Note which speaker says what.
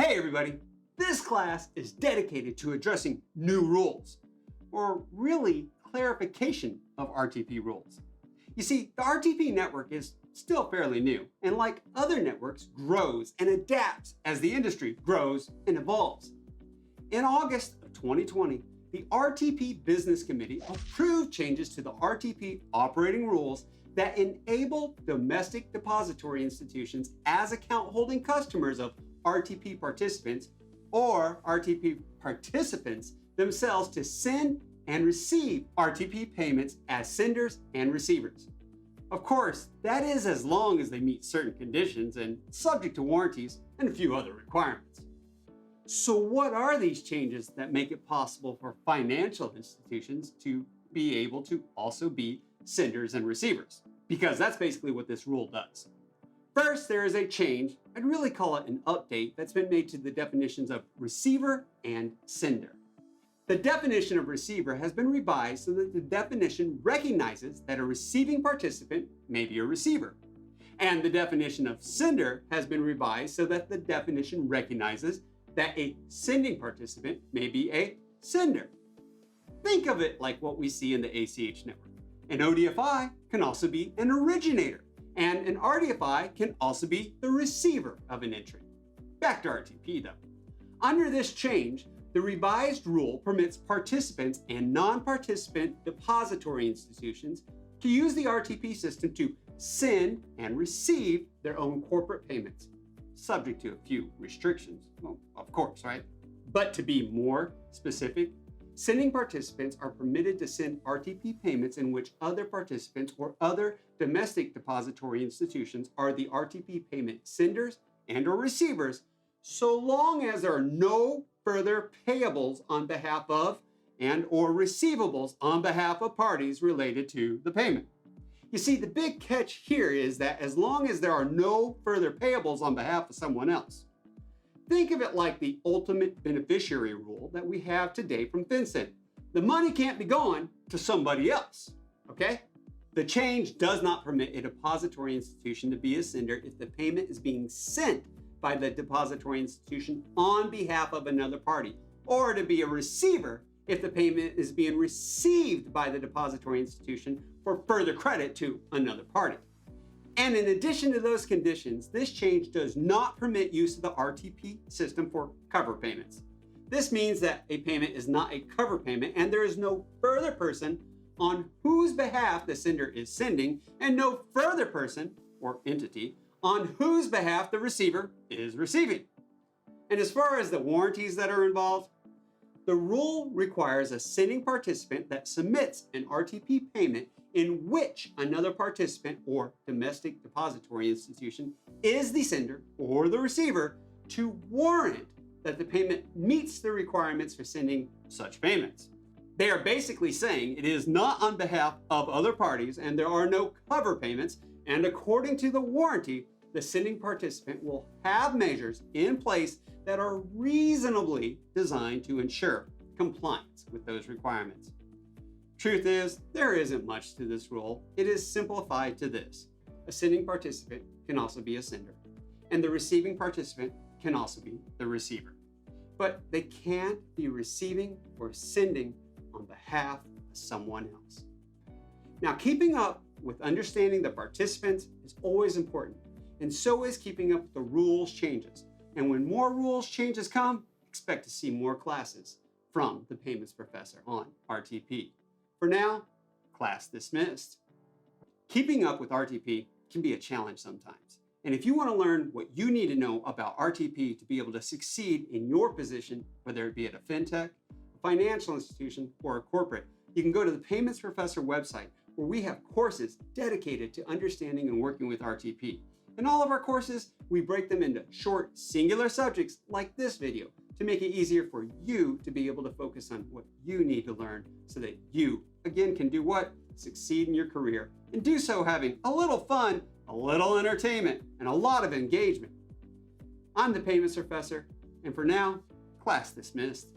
Speaker 1: Hey everybody, this class is dedicated to addressing new rules, or really clarification of RTP rules. You see, the RTP network is still fairly new, and like other networks, grows and adapts as the industry grows and evolves. In August of 2020, the RTP Business Committee approved changes to the RTP operating rules that enable domestic depository institutions as account holding customers of RTP participants or RTP participants themselves to send and receive RTP payments as senders and receivers. Of course, that is as long as they meet certain conditions and subject to warranties and a few other requirements. So what are these changes that make it possible for financial institutions to be able to also be senders and receivers? Because that's basically what this rule does. First, there is a change, I'd really call it an update, that's been made to the definitions of receiver and sender. The definition of receiver has been revised so that the definition recognizes that a receiving participant may be a receiver. And the definition of sender has been revised so that the definition recognizes that a sending participant may be a sender. Think of it like what we see in the ACH network. An ODFI can also be an originator, and an RDFI can also be the receiver of an entry. Back to RTP though. Under this change, the revised rule permits participants and non-participant depository institutions to use the RTP system to send and receive their own corporate payments, subject to a few restrictions. Well, of course, right? But to be more specific, sending participants are permitted to send RTP payments in which other participants or other domestic depository institutions are the RTP payment senders and or receivers, so long as there are no further payables on behalf of and or receivables on behalf of parties related to the payment. You see, the big catch here is that as long as there are no further payables on behalf of someone else. Think of it like the ultimate beneficiary rule that we have today from FinCEN. The money can't be going to somebody else, okay? The change does not permit a depository institution to be a sender if the payment is being sent by the depository institution on behalf of another party, or to be a receiver if the payment is being received by the depository institution for further credit to another party. And in addition to those conditions, this change does not permit use of the RTP system for cover payments. This means that a payment is not a cover payment and there is no further person on whose behalf the sender is sending and no further person or entity on whose behalf the receiver is receiving. And as far as the warranties that are involved, the rule requires a sending participant that submits an RTP payment in which another participant or domestic depository institution is the sender or the receiver to warrant that the payment meets the requirements for sending such payments. They are basically saying it is not on behalf of other parties and there are no cover payments, and according to the warranty, the sending participant will have measures in place that are reasonably designed to ensure compliance with those requirements. Truth is, there isn't much to this rule. It is simplified to this. A sending participant can also be a sender, and the receiving participant can also be the receiver. But they can't be receiving or sending on behalf of someone else. Now, keeping up with understanding the participants is always important, and so is keeping up with the rules changes. And when more rules changes come, expect to see more classes from the Payments Professor on RTP. For now, class dismissed. Keeping up with RTP can be a challenge sometimes. And if you want to learn what you need to know about RTP to be able to succeed in your position, whether it be at a fintech, a financial institution, or a corporate, you can go to the Payments Professor website where we have courses dedicated to understanding and working with RTP. In all of our courses, we break them into short, singular subjects like this video to make it easier for you to be able to focus on what you need to learn so that you, again, can do what? Succeed in your career, and do so having a little fun, a little entertainment, and a lot of engagement. I'm the Payments Professor, and for now, class dismissed.